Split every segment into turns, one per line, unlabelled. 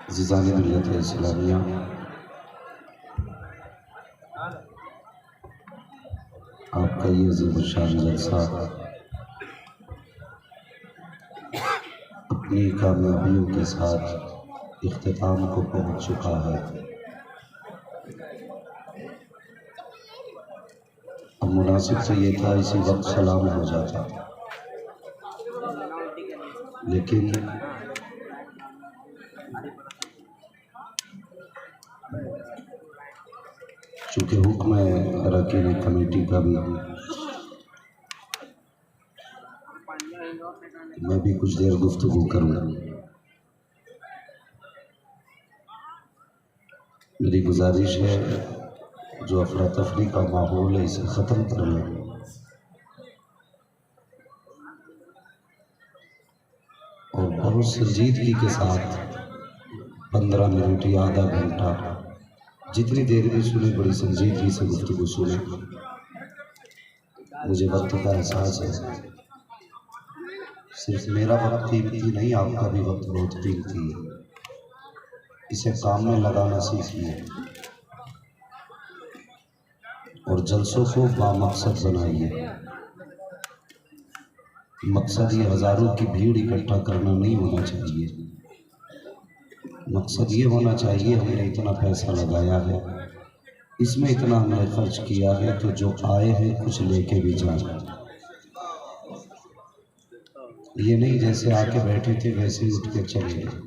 عزیزان ملت اسلامیہ، آپ کا یہ عظیم الشان جلسہ اپنی کامیابیوں کے ساتھ اختتام کو پہنچ چکا ہے۔ اب مناسب سے یہ تھا اسی وقت سلام ہو جاتا، لیکن چونکہ حکم ہے اراکین کمیٹی کا بھی، میں بھی کچھ دیر گفتگو کروں گا۔ میری گزارش ہے جو افراتفری کا ماحول ہے اسے ختم کر لیں، اور بہت سنجیدگی کے ساتھ 15 منٹ یا آدھا گھنٹہ جتنی دیر بھی سنیں بڑی سنجیدگی سے گفتگو سنیں۔ مجھے وقت کا احساس ہے، صرف میرا وقت قیمتی نہیں، آپ کا بھی وقت بہت قیمتی ہے۔ اسے کام میں لگانا سیکھیے اور جلسوں کو بامقصد بنائیے۔ مقصد یہ ہزاروں کی بھیڑ اکٹھا کرنا نہیں ہونا چاہیے، مقصد یہ ہونا چاہیے ہم نے اتنا پیسہ لگایا ہے، اس میں اتنا ہم نے خرچ کیا ہے تو جو آئے ہیں کچھ لے کے بھی جائیں۔ یہ نہیں جیسے آ کے بیٹھے تھے ویسے ہی اٹھ کے چلے گئے۔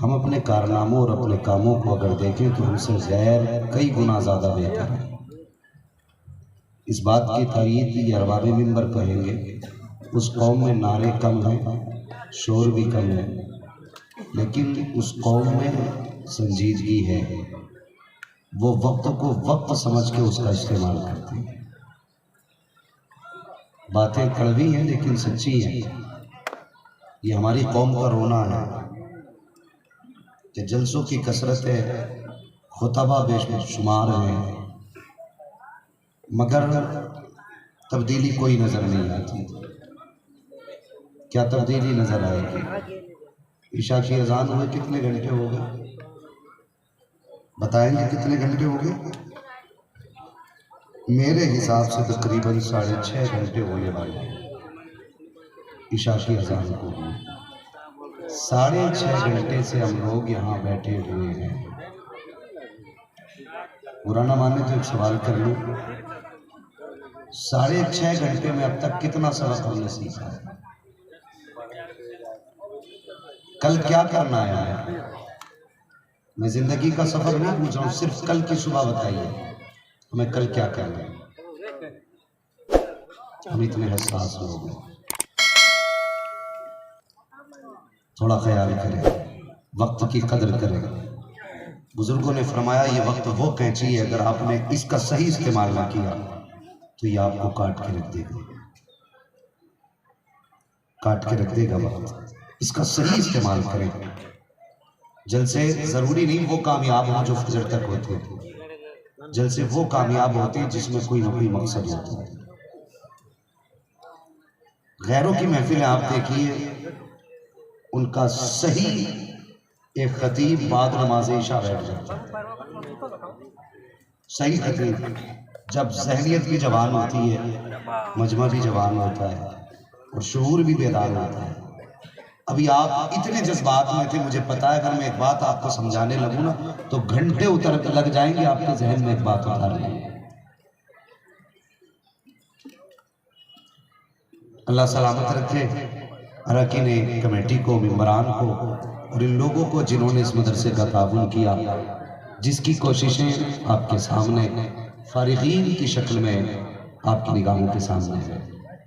ہم اپنے کارناموں اور اپنے کاموں کو اگر دیکھیں تو ہم سے غیر کئی گنا زیادہ بہتر ہے۔ اس بات کی تائید یہ ارباب منبر کہیں گے، اس قوم میں نعرے کم ہیں، شور بھی کم ہے، لیکن اس قوم میں سنجیدگی ہے، وہ وقت کو وقت سمجھ کے اس کا استعمال کرتے ہیں۔ باتیں کڑوی ہیں لیکن سچی ہیں۔ یہ ہماری قوم کا رونا ہے کہ جلسوں کی کثرت ہے، خطبہ بے شمار ہیں، مگر تبدیلی کوئی نظر نہیں آتی۔ کیا تبدیلی نظر آئے گی؟ عشاء کی اذان ہوئے کتنے گھنٹے ہو گئے؟ بتائیں گے کتنے گھنٹے ہو گئے؟ میرے حساب سے تقریباً 6.5 گھنٹے ہونے والے ہیں عشاء کی اذان کو ہوئے۔ 6.5 گھنٹے سے ہم لوگ یہاں بیٹھے ہوئے ہیں۔ برا نہ مانے تو ایک سوال کر لوں، 6.5 گھنٹے میں اب تک کتنا سبق ہم نے سیکھا ہے؟ کل کیا کرنا ہے؟ میں زندگی کا سفر نہیں پوچھ رہا ہوں، صرف کل کی صبح بتائیے ہمیں کل کیا کرنا ہے۔ ہم اتنے حساس لوگ ہیں، تھوڑا خیال کریں، وقت کی قدر کریں۔ بزرگوں نے فرمایا یہ وقت وہ کینچی ہے، اگر آپ نے اس کا صحیح استعمال نہ کیا تو یہ آپ کو کاٹ کے رکھ دے گا، کاٹ کے رکھ دے گا وقت۔ اس کا صحیح استعمال کریں۔ جلسے ضروری نہیں وہ کامیاب ہوں جو فجر تک ہوتے ہیں، جلسے وہ کامیاب ہوتے ہیں جس میں کوئی نہ کوئی مقصد ہوتا ہے۔ غیروں کی محفلیں آپ دیکھیے، ان کا صحیح ایک خطیب بعد نماز عشاء بیٹھ جاتا ہے، صحیح خطیب، جب ذہنیت بھی جوان ہوتی ہے، مجمع بھی جوان ہوتا ہے اور شعور بھی بیدار ہوتا ہے۔ ابھی آپ اتنے جذبات میں تھے، مجھے پتا ہے اگر میں ایک بات آپ کو سمجھانے لگوں نا تو گھنٹے لگ جائیں گے آپ کے ذہن میں ایک بات اتارنے میں۔ اللہ سلامت رکھے اراکین کمیٹی کو، ممبران کو اور ان لوگوں کو جنہوں نے اس مدرسے کا تعاون کیا، جس کی کوششیں آپ کے سامنے فارغین کی شکل میں آپ کی نگاہوں کے سامنے ہیں۔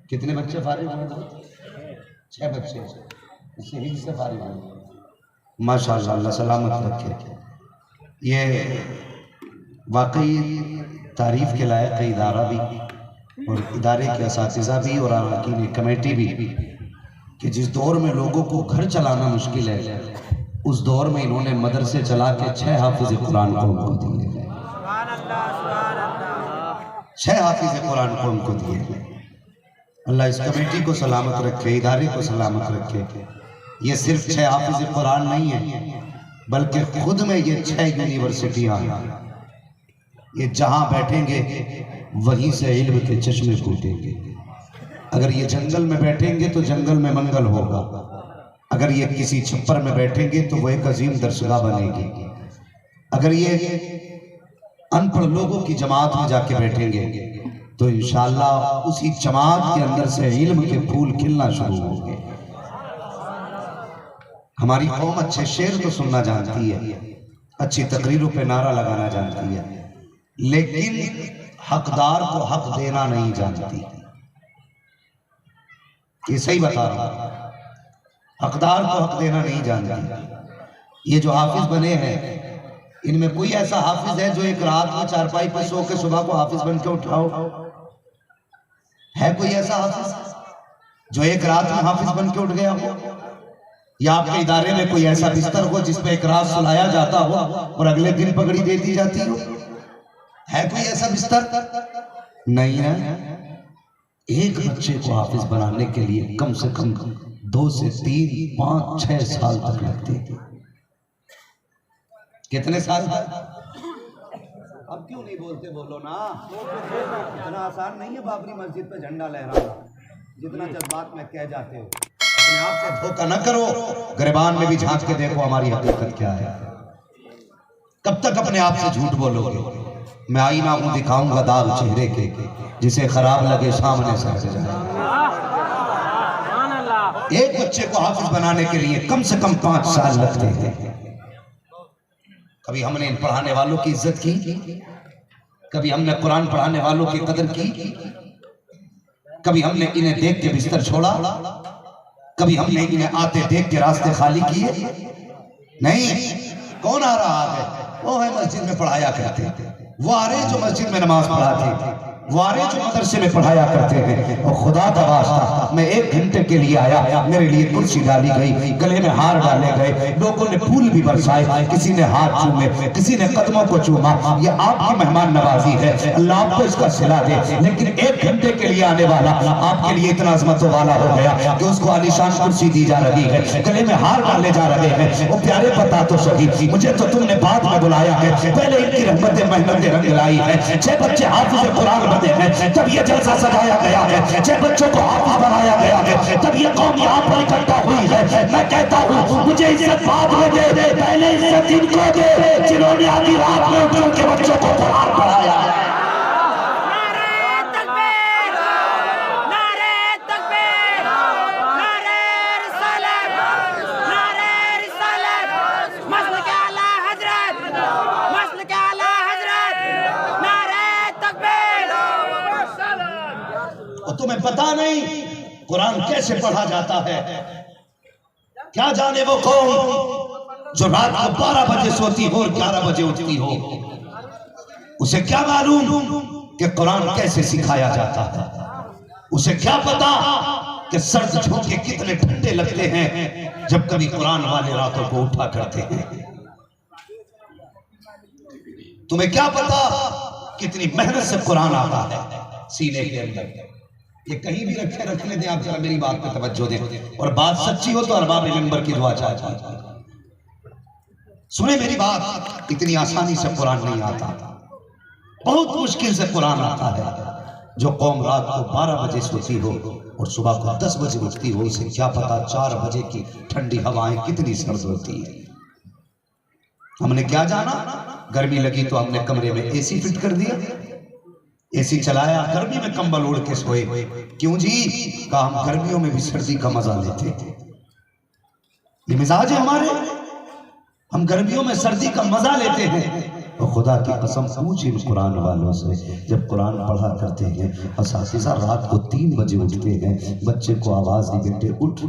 کتنے بچے فارغ ہوئے؟ 6 بچے، اس سے سے فارغ ہوئے۔ ماشاءاللہ، اللہ سلامت رکھے۔ یہ واقعی تعریف کے لائق ہے ادارہ بھی اور ادارے کے اساتذہ بھی اور اراکین کمیٹی بھی، کہ جس دور میں لوگوں کو گھر چلانا مشکل ہے اس دور میں انہوں نے مدرسے چلا کے 6 حافظ قرآن قوم کو دیے، 6 حافظ قرآن قوم کو دیے۔ اللہ اس کمیٹی کو سلامت رکھے، ادارے کو سلامت رکھے، یہ صرف 6 حافظ قرآن نہیں ہیں، بلکہ خود میں یہ 6 یونیورسٹیاں ہیں۔ یہ جہاں بیٹھیں گے وہیں سے علم کے چشمے پھوٹیں گے۔ اگر یہ جنگل میں بیٹھیں گے تو جنگل میں منگل ہوگا، اگر یہ کسی چھپر میں بیٹھیں گے تو وہ ایک عظیم درسگاہ بنے گی، اگر یہ ان پڑھ لوگوں کی جماعت میں جا کے بیٹھیں گے تو انشاءاللہ اسی جماعت کے اندر سے علم کے پھول کھلنا شروع ہوں گے۔ ہماری قوم اچھے شعر تو سننا جانتی ہے، اچھی تقریروں پہ نعرہ لگانا جانتی ہے، لیکن حقدار کو حق دینا نہیں جانتی۔ یہ صحیح بتا رہا ہوں، حقدار کو حق دینا نہیں جانتی۔ یہ جو حافظ بنے ہیں ان میں کوئی ایسا حافظ ہے جو ایک رات میں چارپائی پہ سو کے صبح کو حافظ بن کے اٹھاؤ؟ ہے کوئی ایسا حافظ جو ایک رات میں حافظ بن کے اٹھ گیا ہو؟ یا آپ کے ادارے میں کوئی ایسا بستر ہو جس پہ ایک رات سلایا جاتا ہو اور اگلے دن پگڑی دے دی جاتی ہو؟ ہے کوئی ایسا بستر؟ نہیں ہے۔ ایک بچے کو حافظ بنانے کے لیے کم سے کم 2 سے 3 5 6 سال تک لگتے تھے۔ کتنے سال؟ اب کیوں نہیں بولتے؟ بولو نا۔ اتنا آسان نہیں ہے بابری مسجد پہ جھنڈا لہرانا جتنا جذبات میں کہہ جاتے ہو۔ اپنے آپ سے دھوکہ نہ کرو، گریبان میں بھی جھانک کے دیکھو ہماری حقیقت کیا ہے۔ کب تک اپنے آپ سے جھوٹ بولو گے؟ میں آئینہ ہوں، دکھاؤں گا داغ چہرے کے، جسے خراب لگے سامنے سے ہٹ جائے۔ ایک بچے کو حافظ بنانے کے لیے کم سے کم 5 سال لگتے ہیں۔ کبھی ہم نے ان پڑھانے والوں کی عزت کی؟ کبھی ہم نے قرآن پڑھانے والوں کی قدر کی؟ کبھی ہم نے انہیں دیکھ کے بستر چھوڑا؟ کبھی ہم نے انہیں آتے دیکھ کے راستے خالی کیے؟ نہیں۔ کون آ رہا ہے؟ وہ ہے مسجد میں پڑھایا کرتے، وہ آ رہے جو مسجد میں نماز پڑھاتے، وہ آ رہے جو مدرسے میں پڑھایا کرتے ہیں۔ اور خدا کا واسطہ میں 1 گھنٹے کے لیے آیا، میرے لیے کرسی ڈالی گئی، گلے میں ہار ڈالے گئے، لوگوں نے پھول بھی برسائے، کسی نے ہاتھ چومے، کسی نے قدموں کو چوما۔ یہ آپ کی مہمان نوازی ہے، اللہ آپ کو اس کا صلہ دے۔ لیکن 1 گھنٹے کے لیے آنے والا آپ کے لیے اتنا عظمتوں والا ہو گیا کہ اس کو عالیشان کرسی دی جا رہی ہے، گلے میں ہار ڈالے جا رہے ہیں۔ وہ پیارے بتا تو صحیح، مجھے تو تم نے بعد میں بلایا ہے، پہلے ان کی رحمت محنت رنگ لائی ہے۔ 6 بچے حافظ قرآن بنے ہیں، جب یہ جلسہ سجایا گیا ہے، 6 بچوں کو حافظ بنایا گیا ہے، جب یہ قوم یہاں پر اکٹھا ہوئی ہے، میں کہتا ہوں مجھے عزت بعد میں دے، پہلے عزت ان کو دے جنہوں نے آدھی رات میں اٹھ کے بچوں کو قرآن پڑھایا ہے۔ تمہیں پتا نہیں قرآن کیسے پڑھا جاتا ہے؟ کیا جانے وہ قوم جو رات کو 12 بجے سوتی ہو اور 11 بجے اٹھتی ہو، اسے کیا معلوم کہ قرآن کیسے سکھایا جاتا ہے؟ اسے کیا پتا کہ سرد جھونکے کتنے ٹھنڈے لگتے ہیں جب کبھی قرآن والے راتوں کو اٹھا کرتے ہیں؟ تمہیں کیا پتا کتنی محنت سے قرآن آتا ہے سینے کے اندر؟ یہ کہیں بھی رکھنے دیں، آپ ذرا میری بات پہ توجہ دیں، اور بات سچی ہو تو ارباب منبر کی دعا چاہیے۔ سنیں میری بات، اتنی آسانی سے قرآن نہیں آتا، بہت مشکل سے قرآن آتا ہے۔ جو قوم رات کو 12 بجے سوتی ہو اور صبح کو 10 بجے اٹھتی ہو، اسے کیا پتا 4 بجے کی ٹھنڈی ہوائیں کتنی سرد ہوتی ہیں۔ ہم نے کیا جانا؟ گرمی لگی تو ہم نے کمرے میں اے سی فٹ کر دیا، اے سی چلایا، گرمی میں کمبل اوڑھ کے سوئے۔ کیوں جی؟ کہا ہم گرمیوں میں بھی سردی کا مزہ لیتے تھے۔ یہ مزاج ہے ہمارے، ہم گرمیوں میں سردی کا مزہ لیتے ہیں۔ اور خدا کی قسم پوچھ ان قرآن والوں سے، جب قرآن پڑھا کرتے ہیں اساتذہ رات کو 3 بجے اٹھتے ہیں، بچے کو آواز دی بیٹے اٹھ،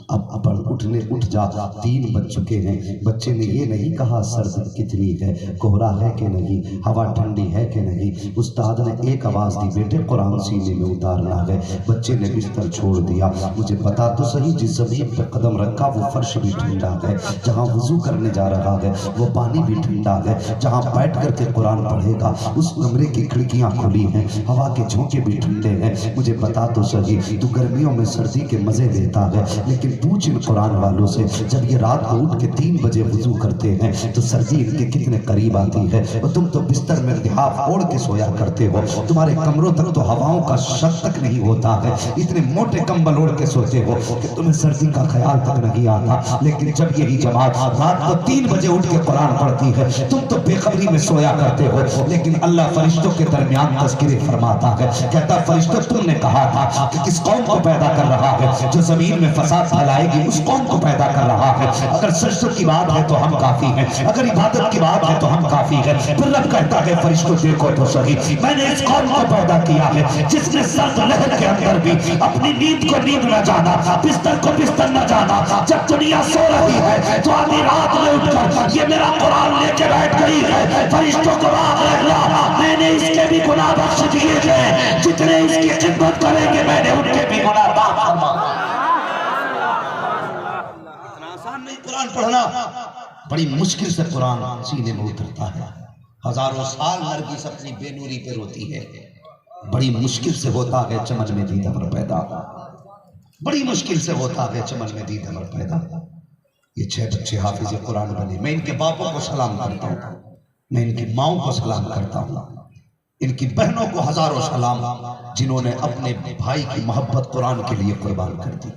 اب اٹھنے اٹھ جا، 3 بج چکے ہیں۔ بچے نے یہ نہیں کہا سرد کتنی ہے، کوہرا ہے کہ نہیں، ہوا ٹھنڈی ہے کہ نہیں، استاد نے ایک آواز دی بیٹے قرآن سینے میں اتارنا ہے۔ بچے نے بستر چھوڑ دیا۔ مجھے بتا تو صحیح، جس زمین پہ قدم رکھا وہ فرش بھی ٹھنڈا ہے، جہاں وضو کرنے جا رہا ہے وہ پانی بھی ٹھنڈا ہے، جہاں بیٹھ کر کے قرآن پڑھے گا، اس کمرے کی کھڑکیاں کھلی ہیں، ہوا کے جھونکے بھی ٹھنڈے ہیں، مجھے بتا تو صحیح تو گرمیوں میں سردی کے مزے لیتا ہے، لیکن پوچھ ان قرآن والوں سے جب یہ رات کو اٹھ کے 3 بجے وضو کرتے ہیں تو سردی ان کے کتنے قریب آتی ہے، اور تم تو بستر میں لحاف اوڑھ کے سویا کرتے ہو، تمہارے کمروں تک تو ہواؤں کا شک تک نہیں ہوتا ہے، اتنے موٹے کمبل اوڑھ کے سوتے ہو کہ تمہیں سردی کا خیال تک نہیں آتا، لیکن جب یہی جماعت رات کو 3 بجے اٹھ کے قرآن پڑھتی ہے تم تو بے خبری میں سویا کرتے ہو، لیکن اللہ فرشتوں کے درمیان تذکرے فرماتا ہے، کہتا فرشتوں تم نے کہا تھا کہ کس قوم کو پیدا کر رہا ہے جو زمین میں فساد پھیلائے گی، اس قوم کو پیدا کر رہا ہے، اگر سجدوں کی بات ہے تو ہم کافی ہیں، اگر عبادت کی بات ہے تو ہم کافی ہیں، پھر رب کہتا ہے فرشتوں دیکھو تو صحیح میں نے اس قوم کو پیدا کیا ہے جس نے سرد لہر کے اندر بھی اپنی نیند کو نیند نہ جانا، بستر کو بستر نہ جانا، جب دنیا سو رہی ہے تو آدھی رات میں اٹھ کر یہ میرا قرآن لے کے بیٹھ گئی ہے، فرشتوں کو راہ رکھنا میں نے اس کے بھی گناہ بخش دیے ہیں، جتنے اس کی خدمت کریں گے میں نے ان کے بھی گناہ معاف فرما۔ اتنا آسان نہیں قرآن پڑھنا، بڑی مشکل سے قرآن سینے میں اترتا ہے، ہزاروں سال نرگس اپنی بے نوری پہ روتی ہے، بڑی مشکل سے ہوتا ہے چمن میں دید امر پیدا، بڑی مشکل سے ہوتا ہے چمن میں دید امر پیدا۔ یہ 6 بچے حافظ قرآن بنے، میں ان کے باپوں کو سلام کرتا ہوں، میں ان کی ماؤں کو سلام کرتا ہوں، ان کی بہنوں کو ہزاروں سلام جنہوں نے اپنے بھائی کی محبت قرآن کے لیے قربان کر دی،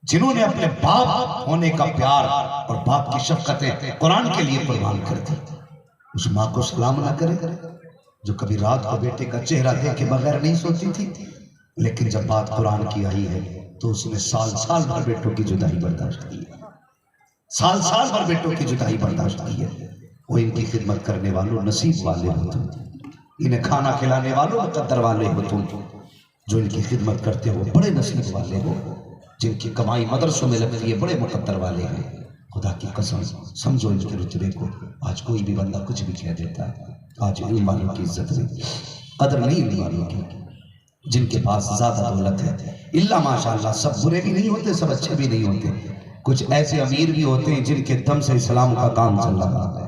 جنہوں نے اپنے باپ ہونے کا پیار اور باپ کی شفقتیں قرآن کے لیے قربان کر دی۔ اس ماں کو سلام نہ کرے جو کبھی رات کو بیٹے کا چہرہ دیکھ کے بغیر نہیں سوتی تھی، لیکن جب بات قرآن کی آئی ہے تو اس نے سال سال بھر بیٹوں کی جدائی برداشت کی ہے، سال سال بھر بیٹوں کی جدائی برداشت کی ہے۔ وہ ان کی خدمت کرنے والوں نصیب والے ہو تم، انہیں کھانا کھلانے والوں مقدر والے ہو تم، جو ان کی خدمت کرتے ہو بڑے نصیب والے ہو، جن کی کمائی مدرسوں میں لگتی ہے بڑے مقدر والے ہیں۔ خدا کی قسم سمجھو ان کے رتبے کو، آج کوئی بھی بندہ کچھ بھی کہہ دیتا ہے، آج علم والوں کی عزت نہیں، قدر نہیں علم والوں کی، جن کے پاس زیادہ دولت ہے، اللہ ماشاءاللہ سب برے بھی نہیں ہوتے، سب اچھے بھی نہیں ہوتے، کچھ ایسے امیر بھی ہوتے ہیں جن کے دم سے اسلام کا کام چل رہا ہے،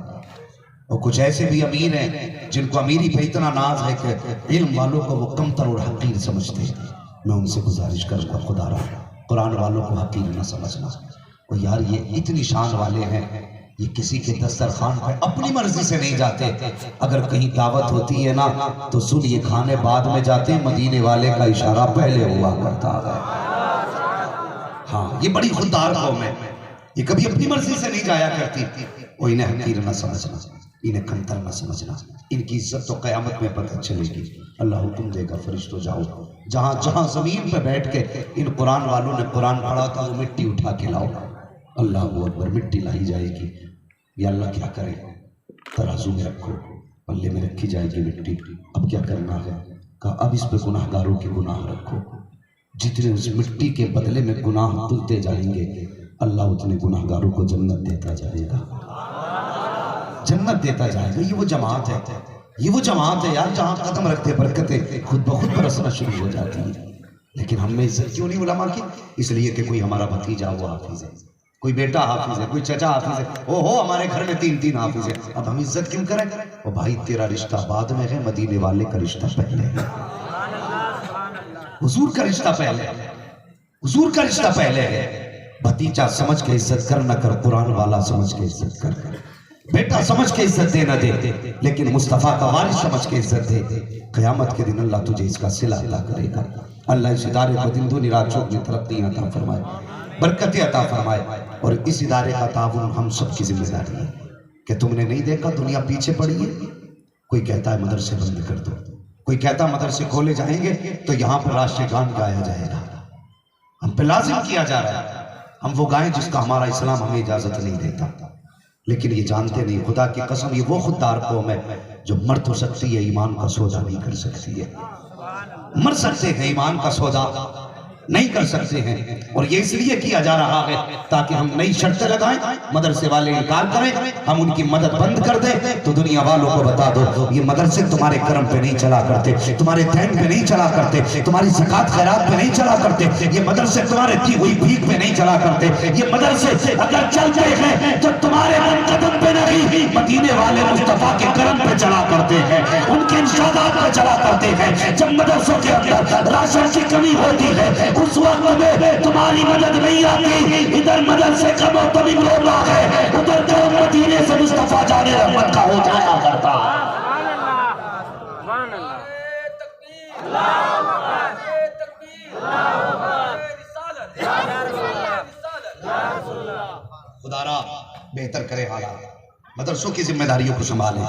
اور کچھ ایسے بھی امیر ہیں جن کو امیری پہ اتنا ناز ہے کہ علم والوں کو وہ کمتر اور حقیر سمجھتے ہیں۔ میں ان سے گزارش کروں گا خدا رہا قرآن والوں کو حقیر نہ سمجھنا، اور یار یہ اتنی شان والے ہیں، یہ کسی کے دسترخوان پہ اپنی مرضی سے نہیں جاتے، اگر کہیں دعوت ہوتی ہے نا تو سن یہ کھانے بعد میں جاتے، مدینے والے کا اشارہ پہلے ہوا کرتا ہے۔ ہاں یہ بڑی خوددار قوم ہے، یہ کبھی اپنی مرضی سے نہیں جایا کرتی، وہ انہیں حقیر نہ سمجھنا، انہیں کمتر نہ سمجھنا، ان کی عزت تو قیامت میں پتہ چلے گی۔ اللہ حکم دے گا فرشتوں جاؤ، جہاں جہاں زمین پہ بیٹھ کے ان قرآن والوں نے قرآن پڑھا تھا وہ مٹی اٹھا کے لاؤ، اللہ اکبر، مٹی لائی جائے گی، یا اللہ کیا کرے، ترازو میں رکھو، پلے میں رکھی جائے گی مٹی، اب کیا کرنا ہے، کہا اب اس پہ گناہ گاروں کے گناہ رکھو، جتنے اس مٹی کے بدلے میں گناہ دلتے جائیں گے اللہ اتنے گناہ گاروں کو جنت دیتا جائے گا، جنت دیتا جائے گا۔ یہ وہ جماعت ہے، یہ وہ جماعت ہے یار جہاں قدم رکھتے برکتیں خود بخود برسنا شروع ہو جاتی ہیں۔ لیکن ہم نے عزت کیوں نہیں علماء کی؟ اس لیے کہ کوئی ہمارا بھتیجا ہوا حافظ ہے، کوئی بیٹا حافظ ہے، کوئی چچا حافظ ہے، او ہو ہمارے گھر میں 3 حافظ ہیں، اب ہم عزت کیوں کریں؟ او بھائی تیرا رشتہ بعد میں ہے، مدینے والے کا رشتہ پہلے ہے، حضور کا رشتہ پہلے ہے، حضور کا رشتہ پہلے ہے۔ بھتیجا سمجھ کے عزت کر نہ کر، قرآن والا سمجھ کے عزت کر، بیٹا سمجھ کے عزت دے نہ دے، لیکن مصطفیٰ کا وارث سمجھ کے عزت دے، قیامت کے دن اللہ تجھے اس کا صلہ عطا کرے گا۔ اللہ اس ادارے کو دن دنیا رات چوک میں ترقی عطا فرمائے، برکتیں عطا فرمائے، اور اس ادارے کا تعاون ہم سب کی ذمہ داری ہے کہ تم نے نہیں دیکھا دنیا پیچھے پڑی ہے، کوئی کہتا ہے مدرسے بند کر دو، کوئی کہتا ہے مدرسے کھولے جائیں گے تو یہاں پر راشٹر گان گایا جائے گا، ہم پہ لازم کیا جا رہا ہے ہم وہ گائیں جس کا ہمارا اسلام ہمیں اجازت نہیں دیتا، لیکن یہ جانتے نہیں، خدا کی قسم یہ وہ خوددار قوم ہے جو مر تو سکتی ہے ایمان کا سودا نہیں کر سکتی ہے، مر سکتے ہیں ایمان کا سودا نہیں کر سکتے ہیں، اور یہ اس لیے کیا جا رہا ہے تاکہ ہم نئی شرطیں لگائیں، مدرسے والے انکار کریں، ہم ان کی مدد بند کر دیں تو دنیا والوں کو بتا دو یہ مدرسے تمہارے کرم پہ نہیں چلا کرتے، تمہارے دین پہ نہیں چلا کرتے، تمہاری زکوٰۃ خیرات پہ نہیں چلا کرتے، یہ مدرسے تمہارے دی ہوئی بھیک پہ نہیں چلا کرتے، یہ مدرسے اگر چلتے ہیں تو تمہارے قدم پہ نہیں مدینے والے مصطفیٰ کے کرم پہ چلا کرتے ہیں، ان کے ارشادات پہ چلا کرتے ہیں۔ جب مدرسوں کے اندر راشن کی کمی ہوتی ہے اس وقت میں تمہاری مدد نہیں آتی، ادھر مدرسے کا معتمد روتا ہے، ادھر جو مدینے سے مصطفیٰ جان رحمت کا ہو جایا کرتا ہے۔ خدا را بہتر کرے حالات، مدرسوں کی ذمہ داریوں کو سنبھالیں،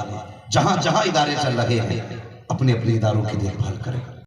جہاں جہاں ادارے چل رہے ہیں اپنے اپنے اداروں کی دیکھ بھال کریں۔